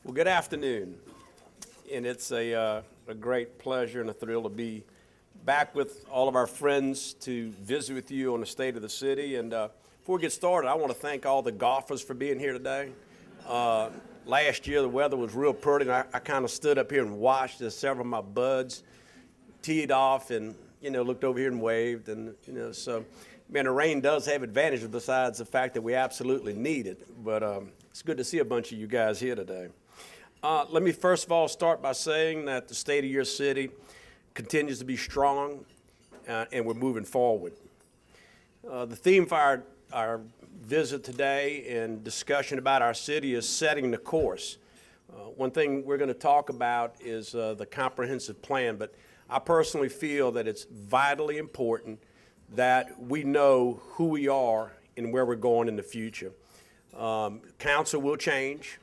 Well, good afternoon, and it's a great pleasure and a thrill to be back with all of our friends to visit with you on the state of the city. And before we get started, I want to thank all the golfers for being here today. Last year, the weather was real pretty, and I kind of stood up here and watched as several of my buds teed off and, looked over here and waved. And, so, man, the rain does have advantages besides the fact that we absolutely need it. But it's good to see a bunch of you guys here today. Let me first of all start by saying that the state of your city continues to be strong, and we're moving forward. The theme for our visit today and discussion about our city is setting the course. One thing we're going to talk about is the comprehensive plan, but I personally feel that it's vitally important that we know who we are and where we're going in the future. Council will change.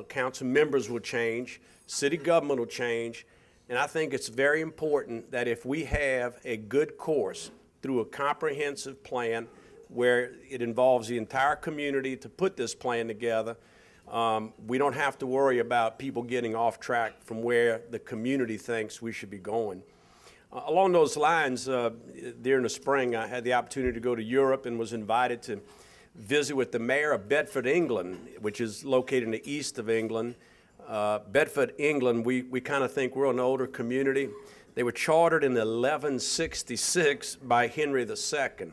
Council members will change, city government will change, and I think it's very important that if we have a good course through a comprehensive plan where it involves the entire community to put this plan together, we don't have to worry about people getting off track from where the community thinks we should be going. Along those lines, during the spring, I had the opportunity to go to Europe and was invited to visit with the mayor of Bedford, England, which is located in the east of England. Bedford, England, we kind of think we're an older community. They were chartered in 1166 by Henry II.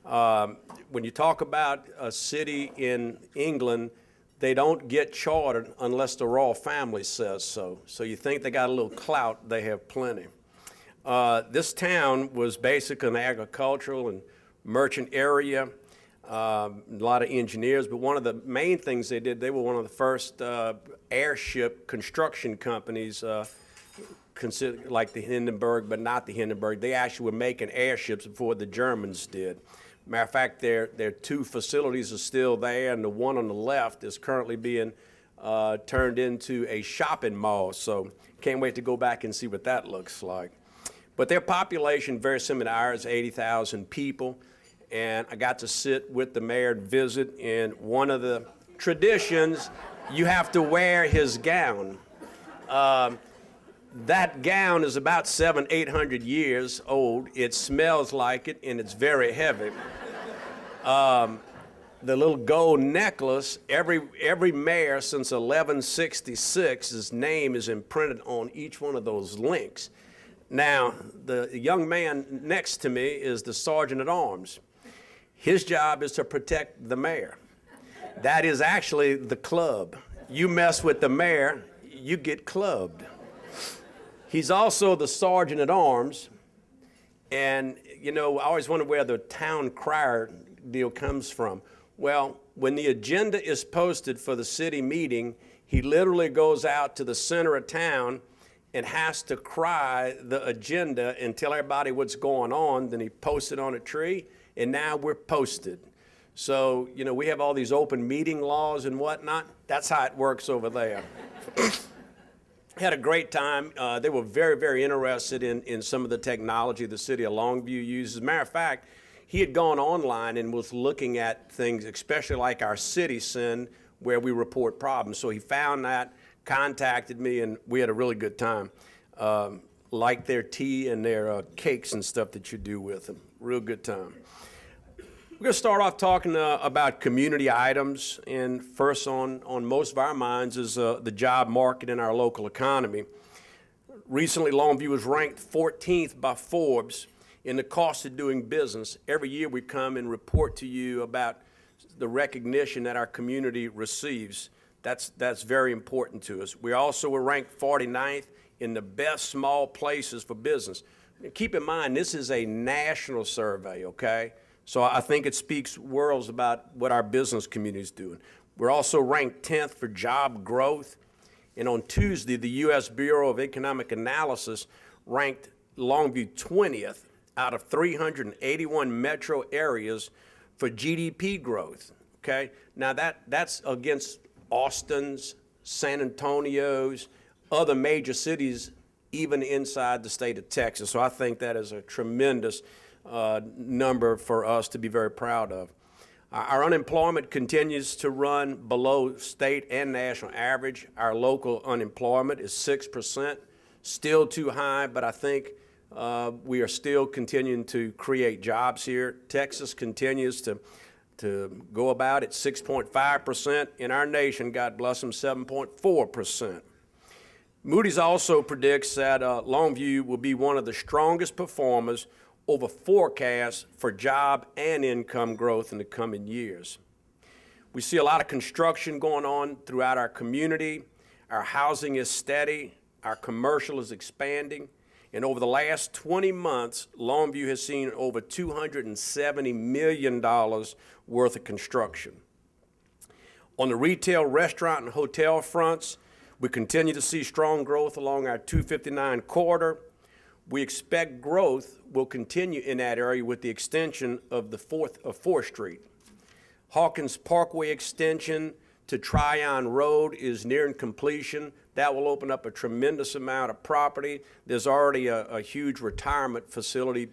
When you talk about a city in England, they don't get chartered unless the royal family says so. So you think they got a little clout, they have plenty. This town was basically an agricultural and merchant area. A lot of engineers, but one of the main things they did, they were one of the first airship construction companies, considered like the Hindenburg, but not the Hindenburg. They actually were making airships before the Germans did. Matter of fact, their two facilities are still there, and the one on the left is currently being turned into a shopping mall. So can't wait to go back and see what that looks like. But their population, very similar to ours, 80,000 people. And I got to sit with the mayor and visit, and one of the traditions, you have to wear his gown. That gown is about 700-800 years old. It smells like it, and it's very heavy. The little gold necklace, every mayor since 1166, his name is imprinted on each one of those links. Now, the young man next to me is the sergeant at arms. His job is to protect the mayor. That is actually the club. You mess with the mayor, you get clubbed. He's also the sergeant at arms. And, I always wonder where the town crier deal comes from. Well, when the agenda is posted for the city meeting, he literally goes out to the center of town and has to cry the agenda and tell everybody what's going on. Then he posts it on a tree. And now we're posted. So, we have all these open meeting laws and whatnot. That's how it works over there. Had a great time. They were very, very interested in some of the technology the city of Longview uses. As a matter of fact, he had gone online and was looking at things, especially like our CitySend, where we report problems. So he found that, contacted me, and we had a really good time. Like their tea and their cakes and stuff that you do with them. Real good time. We're going to start off talking about community items, and first on most of our minds is the job market in our local economy. Recently, Longview was ranked 14th by Forbes in the cost of doing business. Every year we come and report to you about the recognition that our community receives. That's very important to us. We also were ranked 49th in the best small places for business. Keep in mind, this is a national survey, okay? So I think it speaks worlds about what our business community is doing. We're also ranked 10th for job growth. And on Tuesday, the U.S. Bureau of Economic Analysis ranked Longview 20th out of 381 metro areas for GDP growth, okay? Now that's against Austin's, San Antonio's, other major cities, even inside the state of Texas. So I think that is a tremendous number for us to be very proud of. Our unemployment continues to run below state and national average. Our local unemployment is 6%, still too high, but I think we are still continuing to create jobs here. Texas continues to go about at 6.5%. In our nation, God bless them, 7.4%. Moody's also predicts that Longview will be one of the strongest performers over forecasts for job and income growth in the coming years. We see a lot of construction going on throughout our community. Our housing is steady. Our commercial is expanding. And over the last 20 months, Longview has seen over $270 million worth of construction. On the retail, restaurant, and hotel fronts, we continue to see strong growth along our 259 corridor. We expect growth will continue in that area with the extension of the 4th Street. Hawkins Parkway extension to Tryon Road is nearing completion. That will open up a tremendous amount of property. There's already a huge retirement facility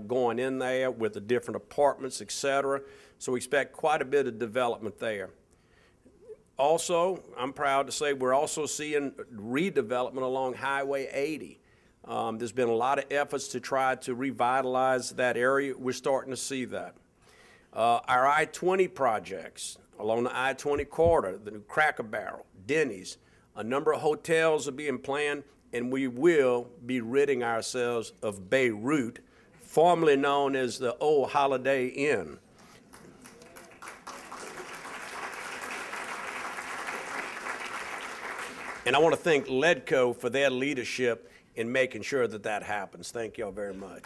going in there with the different apartments, et cetera. So we expect quite a bit of development there. Also, I'm proud to say we're also seeing redevelopment along Highway 80. There's been a lot of efforts to try to revitalize that area. We're starting to see that. Our I-20 projects along the I-20 corridor, the new Cracker Barrel, Denny's, a number of hotels are being planned, and we will be ridding ourselves of Beirut, formerly known as the old Holiday Inn. And I want to thank LEDCO for their leadership in making sure that that happens. Thank y'all very much.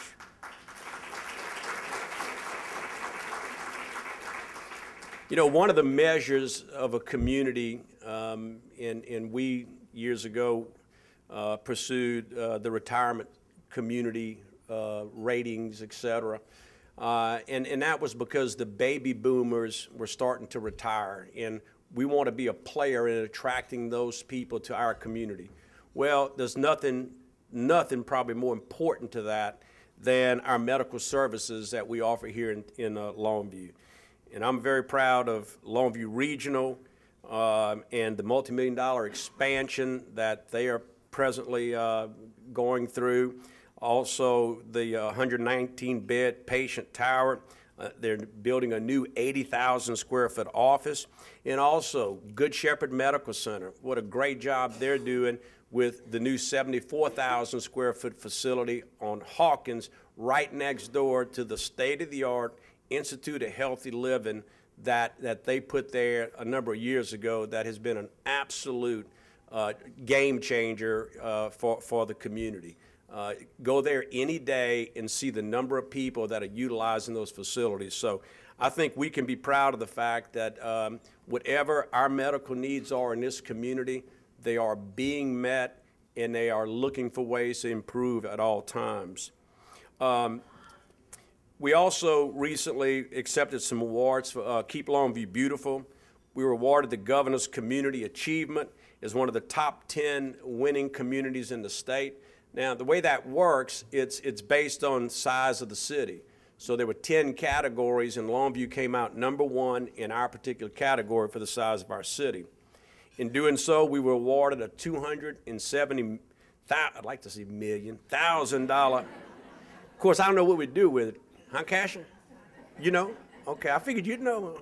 You know, one of the measures of a community, and we years ago pursued the retirement community ratings, et cetera. And that was because the baby boomers were starting to retire, and we want to be a player in attracting those people to our community. Well, there's nothing probably more important to that than our medical services that we offer here in Longview. And I'm very proud of Longview Regional and the multi-million-dollar expansion that they are presently going through. Also, the 119-bed patient tower. They're building a new 80,000 square foot office. And also, Good Shepherd Medical Center. What a great job they're doing with the new 74,000 square foot facility on Hawkins, right next door to the state-of-the-art Institute of Healthy Living that they put there a number of years ago. That has been an absolute game changer for the community. Go there any day and see the number of people that are utilizing those facilities. So I think we can be proud of the fact that whatever our medical needs are in this community, they are being met, and they are looking for ways to improve at all times. We also recently accepted some awards for Keep Longview Beautiful. We were awarded the Governor's Community Achievement as one of the top 10 winning communities in the state. Now, the way that works, it's based on size of the city. So there were 10 categories, and Longview came out #1 in our particular category for the size of our city. In doing so, we were awarded a $270,000, I'd like to see $1,000. Of course, I don't know what we'd do with it. Huh, Cashin? You know? Okay, I figured you'd know.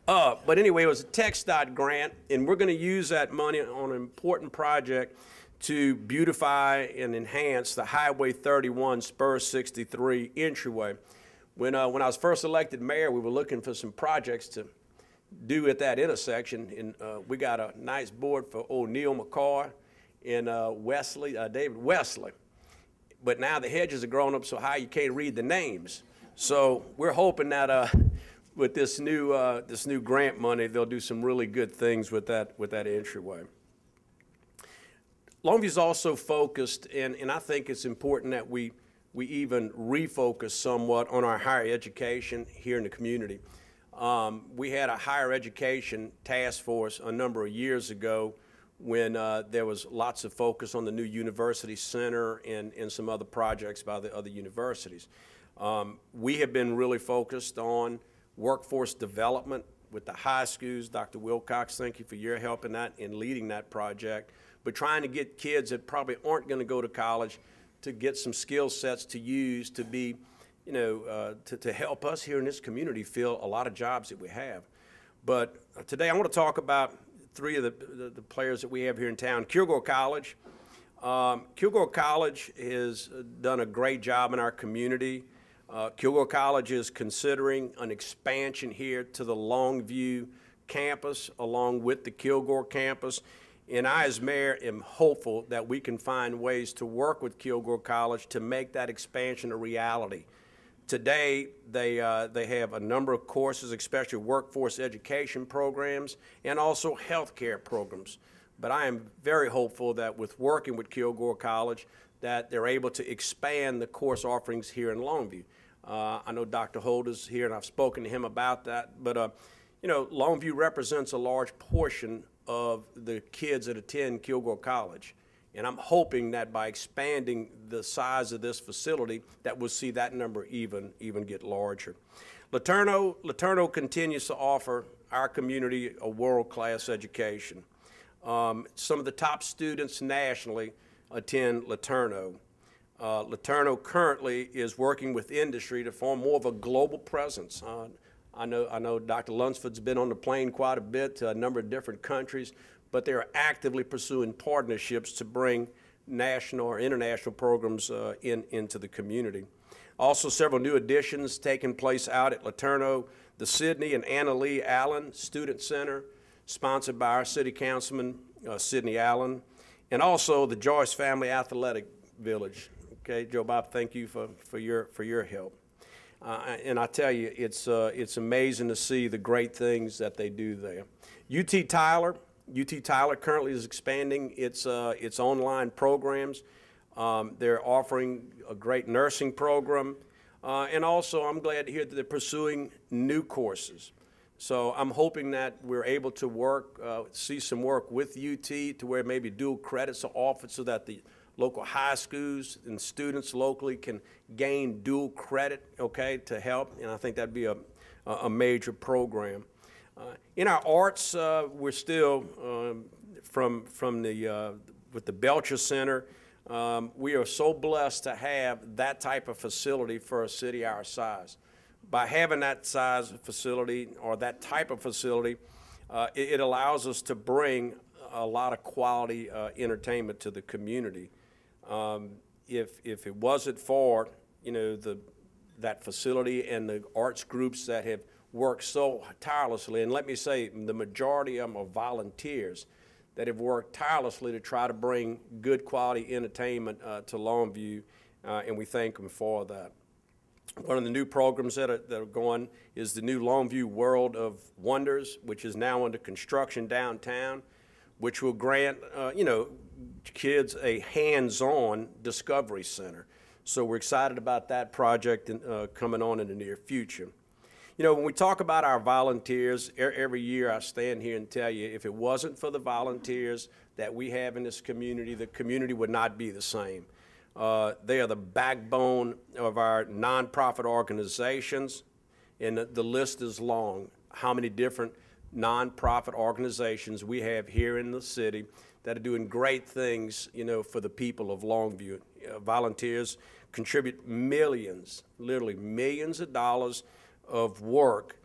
But anyway, it was a TxDOT grant, and we're going to use that money on an important project to beautify and enhance the Highway 31 Spur 63 entryway. When I was first elected mayor, we were looking for some projects to do at that intersection, and we got a nice board for old Neil McCoy and David Wesley. But now the hedges are growing up so high you can't read the names. So we're hoping that with this new grant money, they'll do some really good things with that entryway. Longview's also focused, and I think it's important that we even refocus somewhat on our higher education here in the community. We had a higher education task force a number of years ago when there was lots of focus on the new university center and some other projects by the other universities. We have been really focused on workforce development with the high schools. Dr. Wilcox, thank you for your help in that, in leading that project. But trying to get kids that probably aren't going to go to college to get some skill sets to use to be, to help us here in this community fill a lot of jobs that we have. But today I want to talk about three of the players that we have here in town. Kilgore College. Kilgore College has done a great job in our community. Kilgore College is considering an expansion here to the Longview campus along with the Kilgore campus. And I, as mayor, am hopeful that we can find ways to work with Kilgore College to make that expansion a reality. Today, they have a number of courses, especially workforce education programs and also healthcare programs. But I am very hopeful that with working with Kilgore College, that they're able to expand the course offerings here in Longview. I know Dr. Holt is here, and I've spoken to him about that. But, Longview represents a large portion of the kids that attend Kilgore College. And I'm hoping that by expanding the size of this facility, that we'll see that number even get larger. LeTourneau continues to offer our community a world-class education. Some of the top students nationally attend LeTourneau. LeTourneau currently is working with industry to form more of a global presence. I know Dr. Lunsford's been on the plane quite a bit to a number of different countries, but they are actively pursuing partnerships to bring national or international programs into the community. Also, several new additions taking place out at LeTourneau, the Sidney and Anna Lee Allen Student Center, sponsored by our City Councilman, Sidney Allen, and also the Joyce Family Athletic Village. Okay, Joe Bob, thank you for your help. And I tell you, it's amazing to see the great things that they do there. UT Tyler currently is expanding its online programs. They're offering a great nursing program, and also I'm glad to hear that they're pursuing new courses. So I'm hoping that we're able to work, see some work with UT to where maybe dual credits are offered so that the local high schools and students locally can gain dual credit, okay, to help, and I think that'd be a major program. In our arts, we're still, with the Belcher Center, we are so blessed to have that type of facility for a city our size. By having that size facility or that type of facility, it allows us to bring a lot of quality entertainment to the community. If it wasn't for, that facility and the arts groups that have worked so tirelessly, and let me say, the majority of them are volunteers that have worked tirelessly to try to bring good quality entertainment to Longview, and we thank them for that. One of the new programs that are going is the new Longview World of Wonders, which is now under construction downtown, which will grant, kids a hands-on discovery center. So we're excited about that project coming on in the near future. When we talk about our volunteers, every year I stand here and tell you, if it wasn't for the volunteers that we have in this community, the community would not be the same. They are the backbone of our nonprofit organizations, and the list is long. How many different nonprofit organizations we have here in the city that are doing great things, for the people of Longview. Volunteers contribute millions, literally millions of dollars of work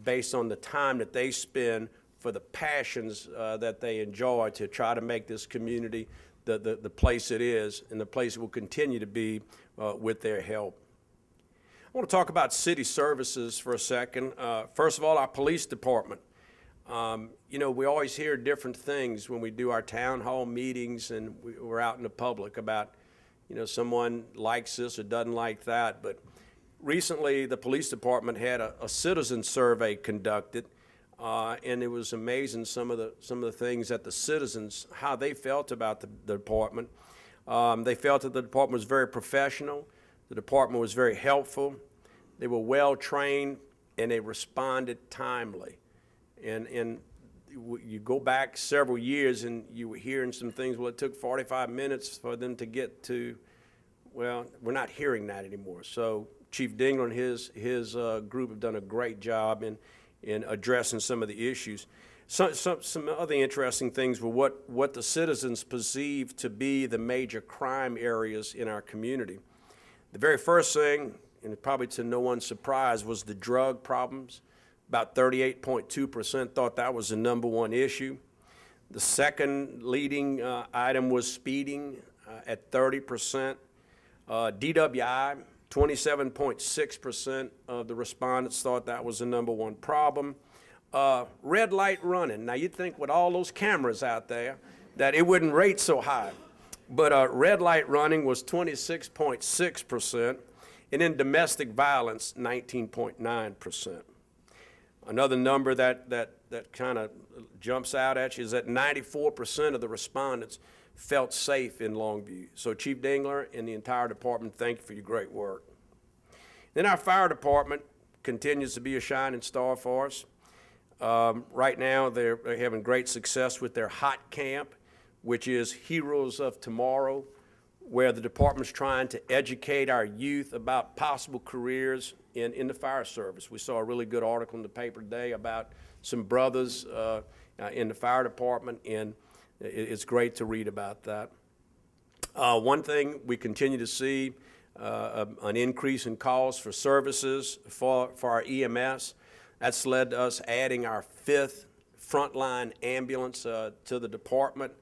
based on the time that they spend for the passions that they enjoy to try to make this community the place it is and the place it will continue to be with their help. I want to talk about city services for a second. First of all, our police department. We always hear different things when we do our town hall meetings and we're out in the public about, someone likes this or doesn't like that. But recently, the police department had a citizen survey conducted, and it was amazing some of the things that the citizens, how they felt about the department. They felt that the department was very professional. The department was very helpful. They were well trained, and they responded timely. And you go back several years and you were hearing some things, well, it took 45 minutes for them to get to, well, we're not hearing that anymore. So Chief Dingler and his group have done a great job in addressing some of the issues. Some other interesting things were what the citizens perceive to be the major crime areas in our community. The very first thing, and probably to no one's surprise, was the drug problems. About 38.2% thought that was the #1 issue. The second leading item was speeding at 30%. DWI, 27.6% of the respondents thought that was the #1 problem. Red light running. Now you'd think with all those cameras out there that it wouldn't rate so high. But red light running was 26.6%. And then domestic violence, 19.9%. Another number that kind of jumps out at you is that 94% of the respondents felt safe in Longview. So Chief Dingler and the entire department, thank you for your great work. Then our fire department continues to be a shining star for us. Right now they're having great success with their hot camp, which is Heroes of Tomorrow, where the department's trying to educate our youth about possible careers in the fire service. We saw a really good article in the paper today about some brothers in the fire department, and it's great to read about that. One thing we continue to see an increase in calls for services for our EMS. That's led to us adding our 5th frontline ambulance to the department.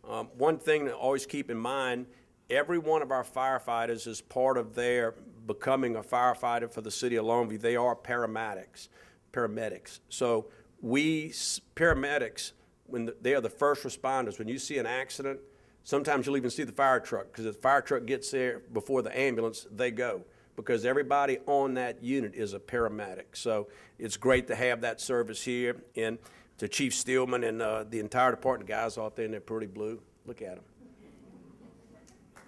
One thing to always keep in mind, every one of our firefighters is part of their becoming a firefighter for the city of Longview. They are paramedics. So we paramedics, they are the first responders. When you see an accident, sometimes you'll even see the fire truck, because if the fire truck gets there before the ambulance, they go, because everybody on that unit is a paramedic. So it's great to have that service here. And to Chief Steelman and the entire department, guys out there in their pretty blue, look at them.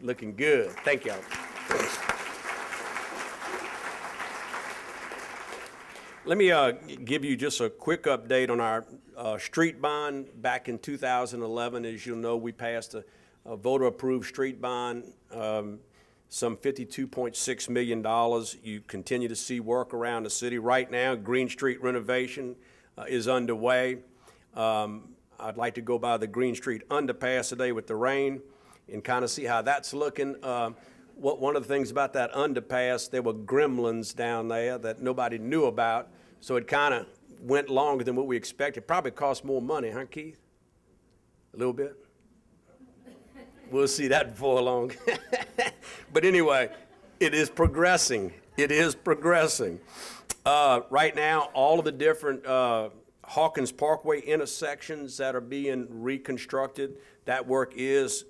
Looking good. Thank y'all. Let me give you just a quick update on our street bond. Back in 2011, as you'll know, we passed a voter-approved street bond, some $52.6 million. You continue to see work around the city. Right now, Green Street renovation is underway. I'd like to go by the Green Street underpass today with the rain and kind of see how that's looking. One of the things about that underpass, there were gremlins down there that nobody knew about, so it kind of went longer than what we expected. Probably cost more money, huh, Keith? A little bit? We'll see that before long. But anyway, it is progressing. It is progressing. Right now, all of the different Hawkins Parkway intersections that are being reconstructed, that work is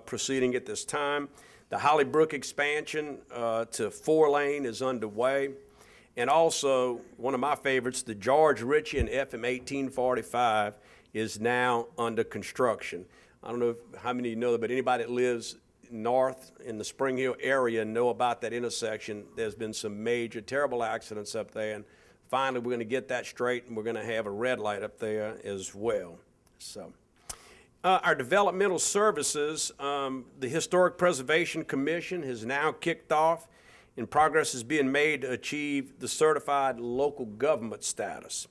proceeding at this time. The Hollybrook expansion to 4-lane is underway. And also, one of my favorites, the George Ritchie and FM 1845 is now under construction. I don't know how many of you know that, but anybody that lives north in the Spring Hill area know about that intersection. There's been some major, terrible accidents up there, and finally we're going to get that straight, and we're going to have a red light up there as well. So, our developmental services, the Historic Preservation Commission has now kicked off, and progress is being made to achieve the certified local government status.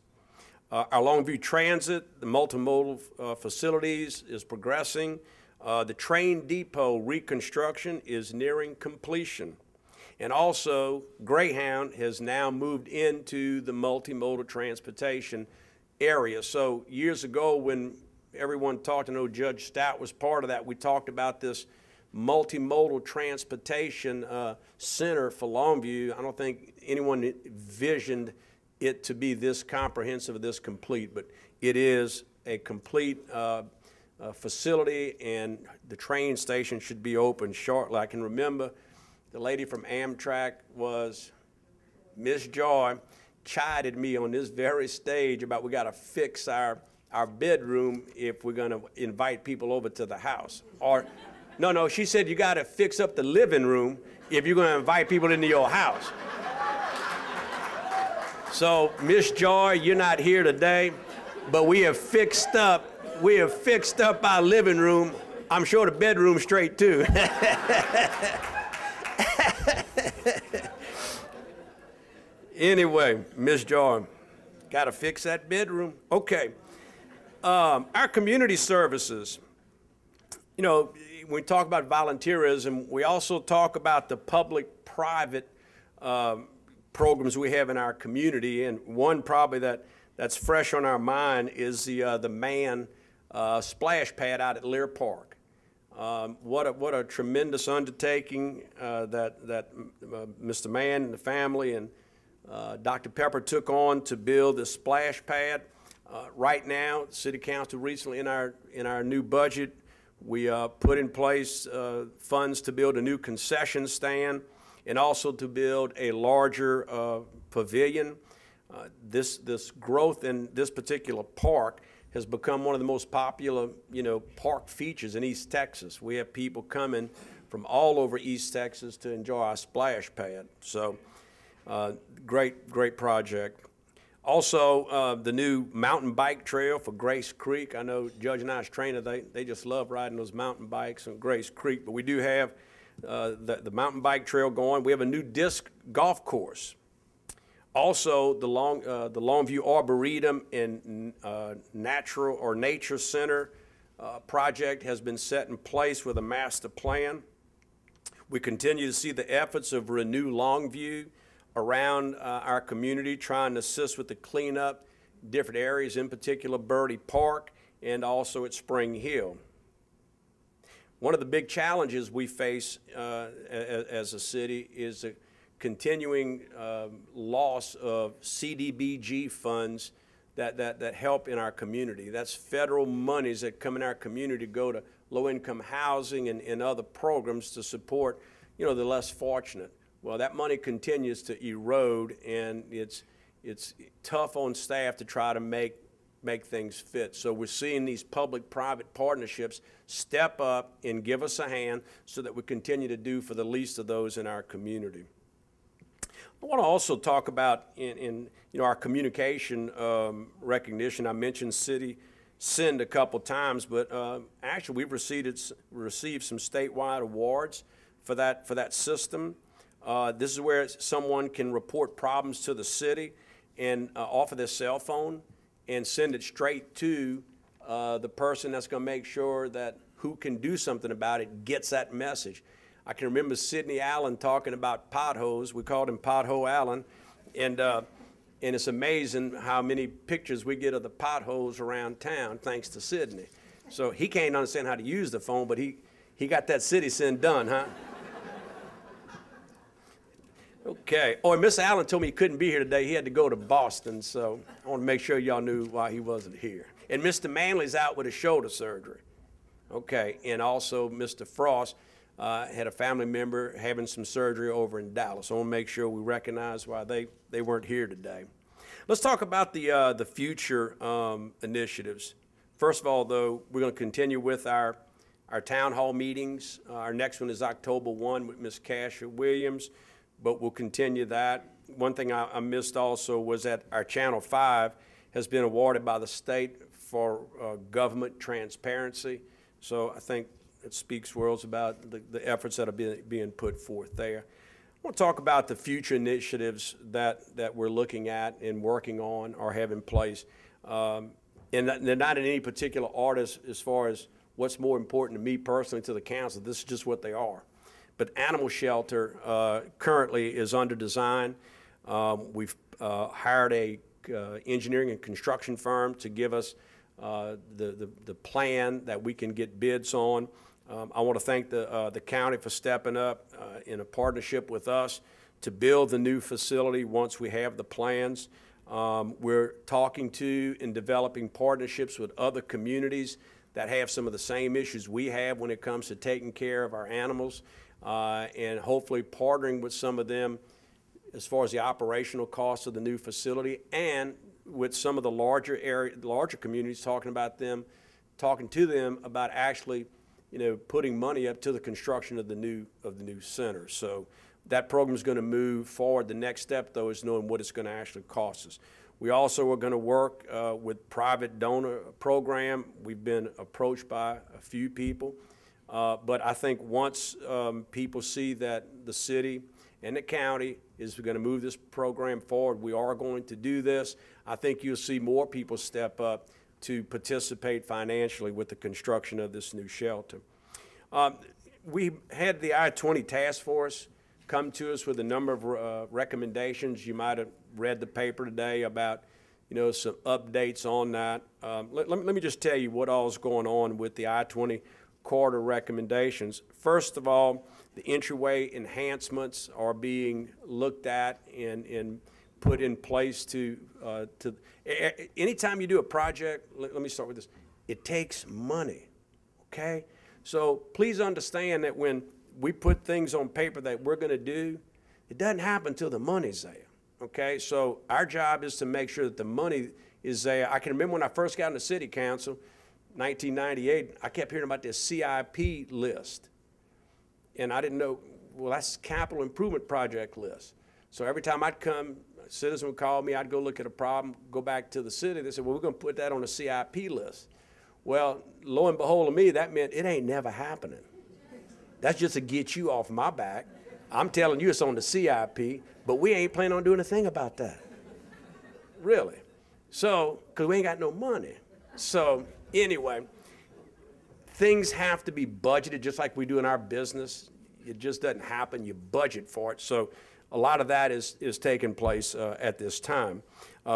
Our Longview Transit, the multimodal facilities is progressing. The train depot reconstruction is nearing completion. And also, Greyhound has now moved into the multimodal transportation area. So years ago when everyone talked, I know Judge Stout was part of that, we talked about this multimodal transportation center for Longview. I don't think anyone envisioned it to be this comprehensive or this complete, but it is a complete facility, and the train station should be open shortly. I can remember the lady from Amtrak was, Miss Joy, chided me on this very stage about we got to fix our bedroom if we're going to invite people over to the house. Or, no, she said you got to fix up the living room if you're going to invite people into your house. So, Miss Joy, you're not here today, but we have fixed up our living room. I'm sure the bedroom's straight too. Anyway, Miss Joy, got to fix that bedroom. Okay. Our community services, you know, when we talk about volunteerism, we also talk about the public-private programs we have in our community, and one probably that's fresh on our mind is the MAN splash pad out at Lear Park. What a tremendous undertaking that Mr. Mann and the family and Dr. Pepper took on to build the splash pad. Right now, the City Council recently in our new budget, we put in place funds to build a new concession stand and also to build a larger pavilion. This growth in this particular park has become one of the most popular, park features in East Texas. We have people coming from all over East Texas to enjoy our splash pad. So, great project. Also, the new mountain bike trail for Grace Creek. I know Judge and I's trainer, they just love riding those mountain bikes on Grace Creek, but we do have the mountain bike trail going. We have a new disc golf course. Also, the Longview Arboretum and Natural or Nature Center project has been set in place with a master plan. We continue to see the efforts of Renew Longview around our community, trying to assist with the cleanup, different areas, in particular Birdie Park and also at Spring Hill. One of the big challenges we face as a city is the continuing loss of CDBG funds that help in our community. That's federal monies that come in our community to go to low-income housing and other programs to support, the less fortunate. Well, that money continues to erode, and it's tough on staff to try to make things fit. So we're seeing these public-private partnerships step up and give us a hand so that we continue to do for the least of those in our community. I want to also talk about in our communication recognition. I mentioned City Send a couple times, but actually we've received some statewide awards for that system. This is where someone can report problems to the city and off of their cell phone and send it straight to the person that's going to make sure that who can do something about it gets that message. I can remember Sidney Allen talking about potholes. We called him Pothole Allen, and it's amazing how many pictures we get of the potholes around town thanks to Sidney. So he can't understand how to use the phone, but he got that City Send done, huh? Okay. Oh, and Miss Allen told me he couldn't be here today. He had to go to Boston, so I want to make sure y'all knew why he wasn't here. And Mr. Manley's out with a shoulder surgery. Okay. And also Mr. Frost had a family member having some surgery over in Dallas. So I want to make sure we recognize why they weren't here today. Let's talk about the future initiatives. First of all, though, we're going to continue with our town hall meetings. Our next one is October 1 with Ms. Casher Williams, but we'll continue that. One thing I missed also was that our Channel 5 has been awarded by the state for government transparency. So I think it speaks worlds about the efforts that are being put forth there. I want to talk about the future initiatives that we're looking at and working on or have in place. And they're not in any particular order as far as what's more important to me personally, to the council. This is just what they are. But animal shelter currently is under design. We've hired a engineering and construction firm to give us the plan that we can get bids on. I want to thank the county for stepping up in a partnership with us to build the new facility once we have the plans. We're talking to and developing partnerships with other communities that have some of the same issues we have when it comes to taking care of our animals, and hopefully partnering with some of them as far as the operational costs of the new facility, and with some of the larger communities, talking to them about actually, putting money up to the construction of the new center. So that program is going to move forward. The next step, though, is knowing what it's going to actually cost us. We also are going to work with private donor program. We've been approached by a few people, but I think once people see that the city and the county is going to move this program forward. We are going to do this. I think you'll see more people step up to participate financially with the construction of this new shelter. We had the I-20 task force come to us with a number of recommendations. You might have read the paper today about, you know, some updates on that. Let me just tell you what all is going on with the I-20 corridor recommendations. First of all, the entryway enhancements are being looked at and put in place to anytime you do a project, let me start with this, it takes money, okay? So please understand that when we put things on paper that we're gonna do, it doesn't happen until the money's there, okay? So our job is to make sure that the money is there. I can remember when I first got into city council, 1998, I kept hearing about this CIP list. And I didn't know, well, that's capital improvement project list. So every time I'd come, a citizen would call me, I'd go look at a problem, go back to the city. They said, well, we're going to put that on the CIP list. Well, lo and behold to me, that meant it ain't never happening. That's just to get you off my back. I'm telling you it's on the CIP, but we ain't planning on doing a thing about that. Really. So, because we ain't got no money. So, anyway, things have to be budgeted just like we do in our business. It just doesn't happen. You budget for it. So a lot of that is taking place at this time.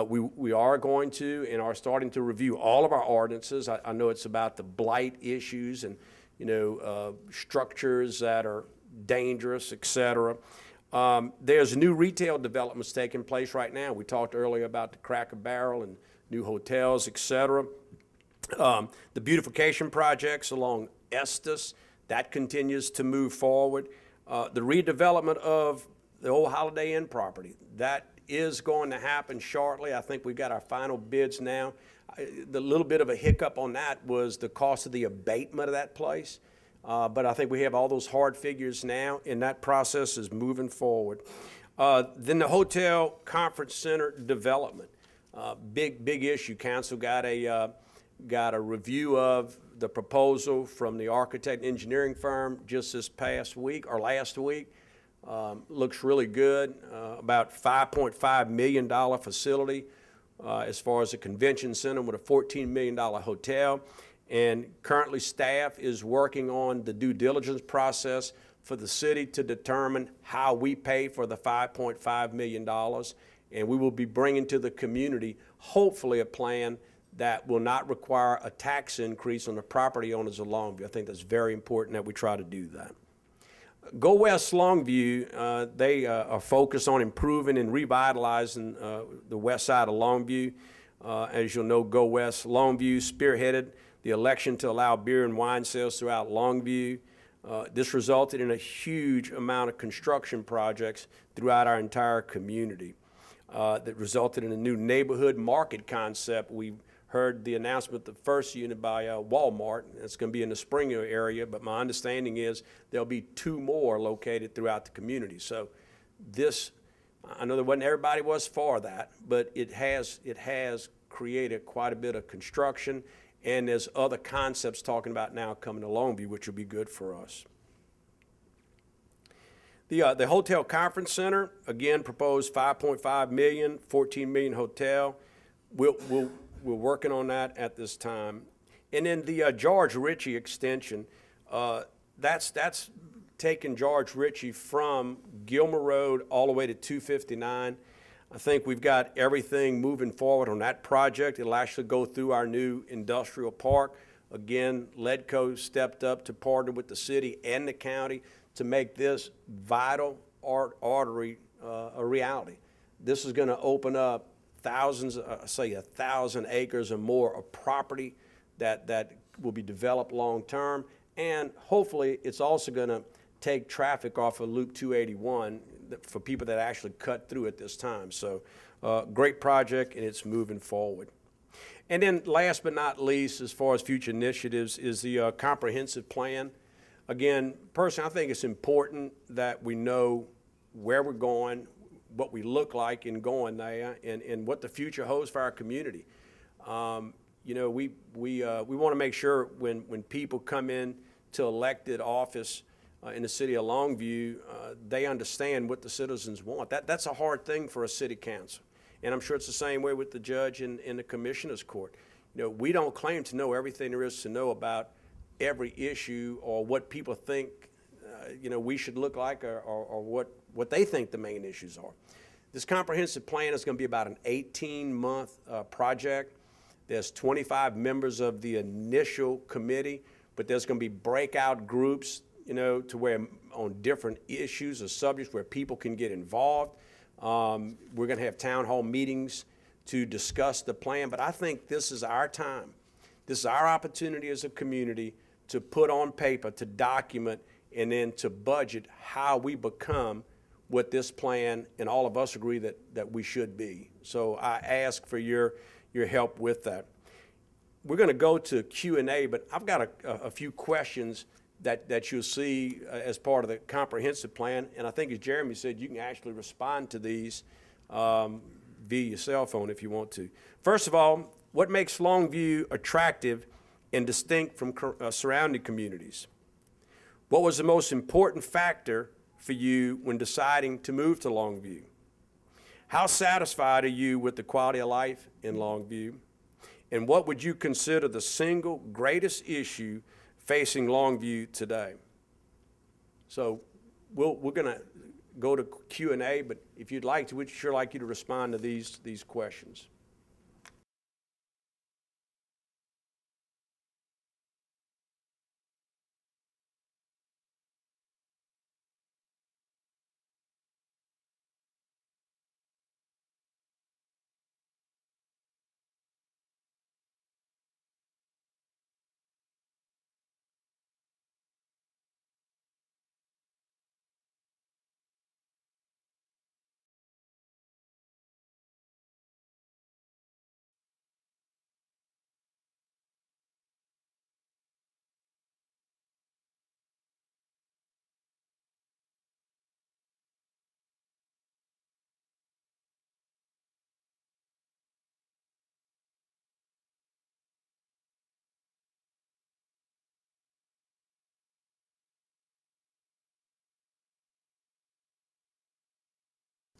We are going to and are starting to review all of our ordinances. I know it's about the blight issues and, you know, structures that are dangerous, et cetera. There's new retail developments taking place right now. We talked earlier about the Cracker Barrel and new hotels, et cetera. The beautification projects along Estes, that continues to move forward. The redevelopment of the old Holiday Inn property, that is going to happen shortly. I think we've got our final bids now. The little bit of a hiccup on that was the cost of the abatement of that place. But I think we have all those hard figures now, and that process is moving forward. Then the hotel conference center development, big issue. Council got a review of the proposal from the architect and engineering firm just this past week or last week. Looks really good. About $5.5 million facility as far as a convention center with a $14 million hotel. And currently staff is working on the due diligence process for the city to determine how we pay for the $5.5 million. And we will be bringing to the community, hopefully, a plan that will not require a tax increase on the property owners of Longview. I think that's very important that we try to do that. Go West Longview, they are focused on improving and revitalizing the west side of Longview. As you'll know, Go West Longview spearheaded the election to allow beer and wine sales throughout Longview. This resulted in a huge amount of construction projects throughout our entire community that resulted in a new neighborhood market concept. We heard the announcement, the first unit by Walmart. It's going to be in the Springer area, but my understanding is there'll be 2 more located throughout the community. So this, I know that wasn't everybody was for that, but it has created quite a bit of construction, and there's other concepts talking about now coming to Longview, which will be good for us. The Hotel Conference Center, again, proposed $5.5 million, $14 million hotel. We're working on that at this time. And then the George Ritchie extension, that's taking George Ritchie from Gilmer Road all the way to 259. I think we've got everything moving forward on that project. It'll actually go through our new industrial park. Again, LEDCO stepped up to partner with the city and the county to make this vital artery a reality. This is going to open up thousands, say 1,000 acres or more of property that will be developed long term, and hopefully it's also going to take traffic off of Loop 281 for people that actually cut through at this time. So great project, and it's moving forward. And then last but not least, as far as future initiatives, is the comprehensive plan. Again, personally, I think it's important that we know where we're going, what we look like in going there, and what the future holds for our community. You know, we want to make sure when people come in to elected office, in the city of Longview, they understand what the citizens want. That's a hard thing for a city council. And I'm sure it's the same way with the judge in the commissioner's court. You know, we don't claim to know everything there is to know about every issue or what people think, you know, we should look like or what they think the main issues are. This comprehensive plan is going to be about an 18-month project. There's 25 members of the initial committee, but there's going to be breakout groups, you know, to where on different issues or subjects where people can get involved. We're going to have town hall meetings to discuss the plan, but I think this is our time. This is our opportunity as a community to put on paper, to document, and then to budget how we become what this plan and all of us agree that we should be. So I ask for your help with that. We're going to go to Q&A, but I've got a few questions that you'll see as part of the comprehensive plan. And I think, as Jeremy said, you can actually respond to these via your cell phone if you want to. First of all, what makes Longview attractive and distinct from surrounding communities? What was the most important factor for you when deciding to move to Longview? How satisfied are you with the quality of life in Longview? And what would you consider the single greatest issue facing Longview today? So we're going to go to Q&A, but if you'd like to, we'd sure like you to respond to these questions.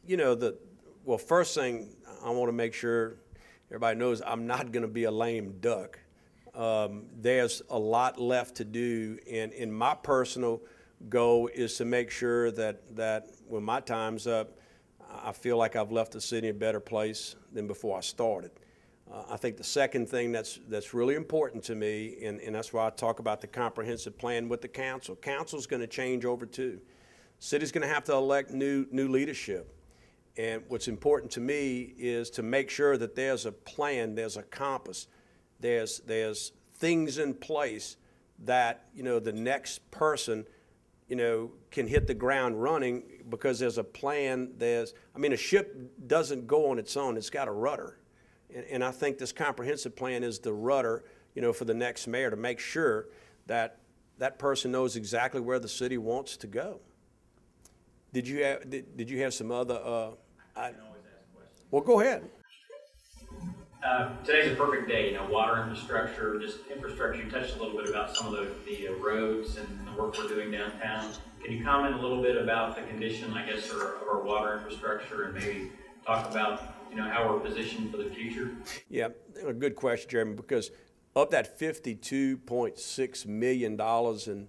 You know, well, first thing I want to make sure everybody knows, I'm not going to be a lame duck. There's a lot left to do, and in my personal goal is to make sure that when my time's up, I feel like I've left the city in a better place than before I started. I think the second thing that's really important to me, and that's why I talk about the comprehensive plan with the council. Council's going to change over too. City's going to have to elect new leadership. And what's important to me is to make sure that there's a plan, there's a compass, there's things in place that, you know, the next person, you know, can hit the ground running because there's a plan. I mean, a ship doesn't go on its own. It's got a rudder. And I think this comprehensive plan is the rudder, you know, for the next mayor to make sure that that person knows exactly where the city wants to go. Did you have some other? I can always ask questions. Well, go ahead. Today's a perfect day. You know, water infrastructure, just infrastructure. You touched a little bit about some of the roads and the work we're doing downtown. Can you comment a little bit about the condition, I guess, of our water infrastructure, and maybe talk about, you know, how we're positioned for the future? Yeah, a good question, Jeremy, because of that $52.6 million in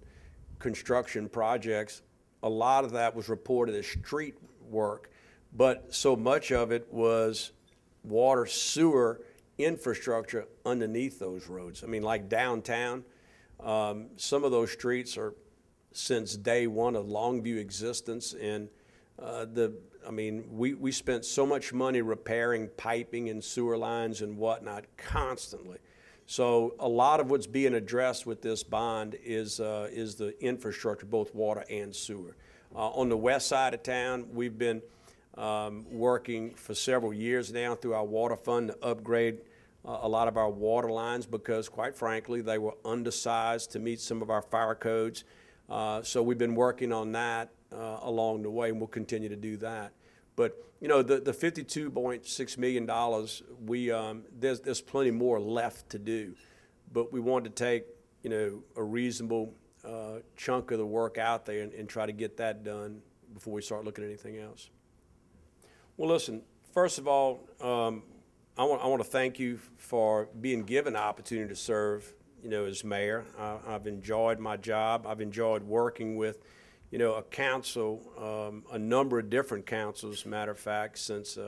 construction projects, a lot of that was reported as street work, but so much of it was water, sewer infrastructure underneath those roads. I mean, like downtown, some of those streets are since day one of Longview existence, and we spent so much money repairing piping and sewer lines and whatnot constantly. So a lot of what's being addressed with this bond is the infrastructure, both water and sewer. On the west side of town, we've been working for several years now through our water fund to upgrade a lot of our water lines because, quite frankly, they were undersized to meet some of our fire codes. So we've been working on that along the way, and we'll continue to do that. But, you know, the $52.6 million, there's plenty more left to do. But we wanted to take, you know, a reasonable chunk of the work out there and try to get that done before we start looking at anything else. Well, listen, first of all, I want to thank you for being given the opportunity to serve, as mayor. I've enjoyed my job. I've enjoyed working with, a council, a number of different councils, matter of fact, since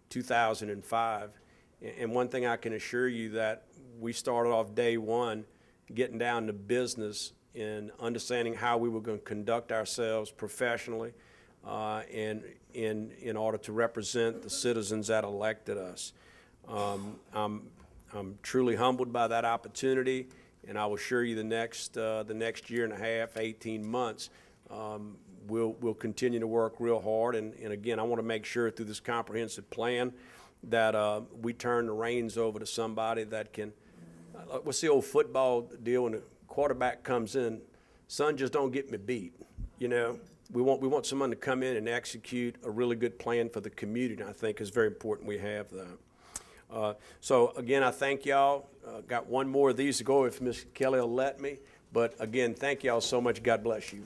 2005. And one thing I can assure you that we started off day one getting down to business in understanding how we were going to conduct ourselves professionally and in order to represent the citizens that elected us. I'm truly humbled by that opportunity, and I will assure you the next year and a half, 18 months, we'll continue to work real hard. And again, I want to make sure through this comprehensive plan that we turn the reins over to somebody that can. What's the old football deal when the quarterback comes in? Son, just don't get me beat. We want someone to come in and execute a really good plan for the community. And I think it's very important we have that. So again, I thank y'all. Got one more of these to go if Ms. Kelly will let me. But again, thank y'all so much. God bless you.